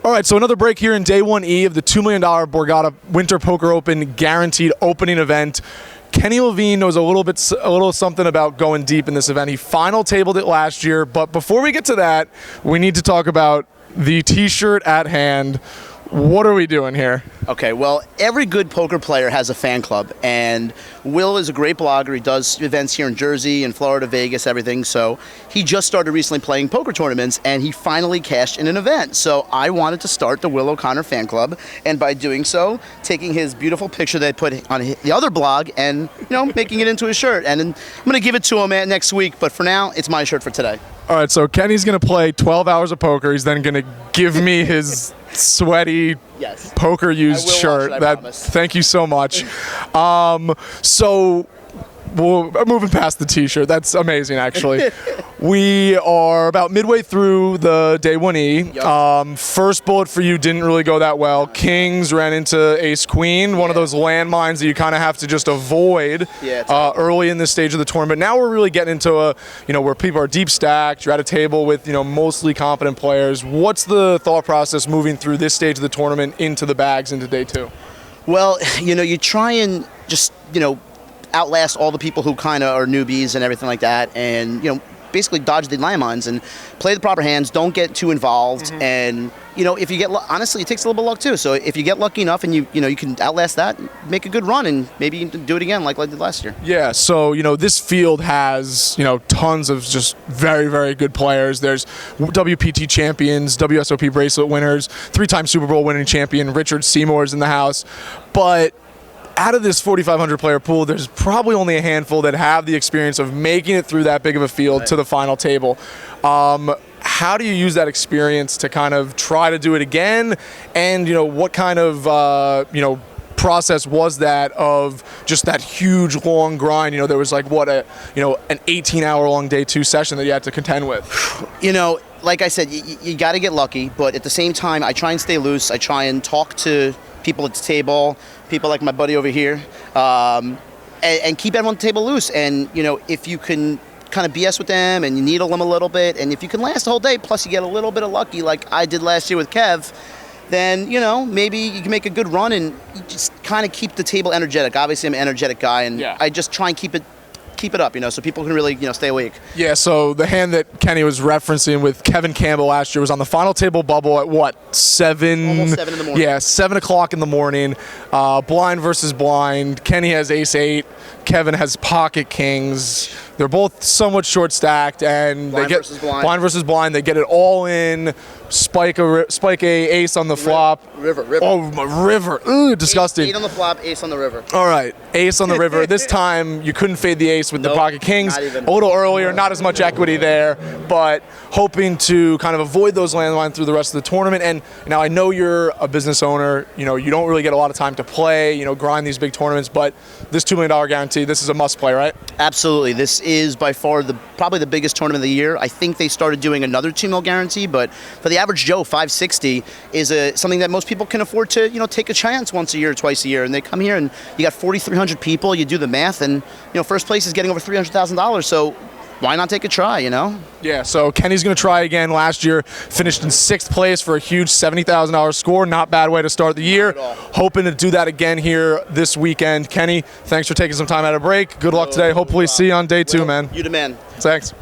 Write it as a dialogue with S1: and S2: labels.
S1: All right, so another break here in Day 1E of the $2 million Borgata Winter Poker Open guaranteed opening event. Kenny Levine knows a little something about going deep in this event. He final tabled it last year, but before we get to that, we need to talk about the T-shirt at hand. What are we doing here?
S2: Okay, well, every good poker player has a fan club, and Will is a great blogger. He does events here in Jersey and Florida, Vegas, everything. So he just started recently playing poker tournaments, and he finally cashed in an event. So I wanted to start the Will O'Connor fan club, and by doing so, taking his beautiful picture that I put on the other blog and, making it into a shirt. And I'm going to give it to him next week, but for now, it's my shirt for today.
S1: All right, so Kenny's going to play 12 hours of poker. He's then going to give me his sweaty poker used shirt. Thank you so much. So we're moving past the T-shirt. That's amazing, actually. We are about midway through the Day 1E.
S2: Yep.
S1: First bullet for you didn't really go that well. Kings ran into Ace-Queen, one of those landmines that you kind of have to just avoid early in this stage of the tournament. Now we're really getting into where people are deep stacked. You're at a table with mostly competent players. What's the thought process moving through this stage of the tournament into the bags into Day 2?
S2: Well, you try and just outlast all the people who kind of are newbies and everything like that, and basically dodge the landmines and play the proper hands. Don't get too involved, and if you get honestly, it takes a little bit of luck too. So if you get lucky enough and you can outlast that, make a good run, and maybe you can do it again like I did last year.
S1: Yeah. So this field has tons of just very, very good players. There's WPT champions, WSOP bracelet winners, 3-time Super Bowl winning champion Richard Seymour's in the house, but out of this 4,500 player pool, there's probably only a handful that have the experience of making it through that big of a field to the final table. How do you use that experience to kind of try to do it again? And what kind of process was that of just that huge long grind? There was like an 18-hour long Day 2 session that you had to contend with.
S2: Like I said, you got to get lucky, but at the same time, I try and stay loose. I try and talk to people at the table, people like my buddy over here, and keep everyone at the table loose. And if you can kind of BS with them and you needle them a little bit, and if you can last the whole day, plus you get a little bit of lucky like I did last year with Kev, then maybe you can make a good run and you just kind of keep the table energetic. Obviously, I'm an energetic guy, and I just try and keep it up, so people can really, stay awake. Yeah,
S1: so the hand that Kenny was referencing with Kevin Campbell last year was on the final table bubble at what, 7?
S2: Almost 7 in the morning.
S1: Yeah, 7 o'clock in the morning. Blind versus blind. Kenny has ace-8. Kevin has pocket kings. They're both somewhat short stacked, and
S2: blind
S1: versus blind. They get it all in. Spike a ace on the flop.
S2: River.
S1: Oh, river. Ooh, disgusting.
S2: 8 on the flop, ace on the river.
S1: All right, ace on the river. This time you couldn't fade the ace with the pocket kings. A little earlier, not as much equity there, but hoping to kind of avoid those landmines through the rest of the tournament. And now I know you're a business owner. You don't really get a lot of time to play. Grind these big tournaments, but this $2 million guarantee, this is a must play, right?
S2: Absolutely. This is by far probably the biggest tournament of the year. I think they started doing another $2 million guarantee, but for the average Joe, 560 is something that most people can afford to take a chance once a year or twice a year. And they come here and you got 4,300 people. You do the math, and first place is getting over $300,000. So why not take a try?
S1: Yeah. So Kenny's going to try again. Last year, finished in 6th place for a huge $70,000 score. Not bad way to start the year. Hoping to do that again here this weekend. Kenny, thanks for taking some time out of break. Good luck today. Hopefully see you on Day 2, man.
S2: You the man.
S1: Thanks.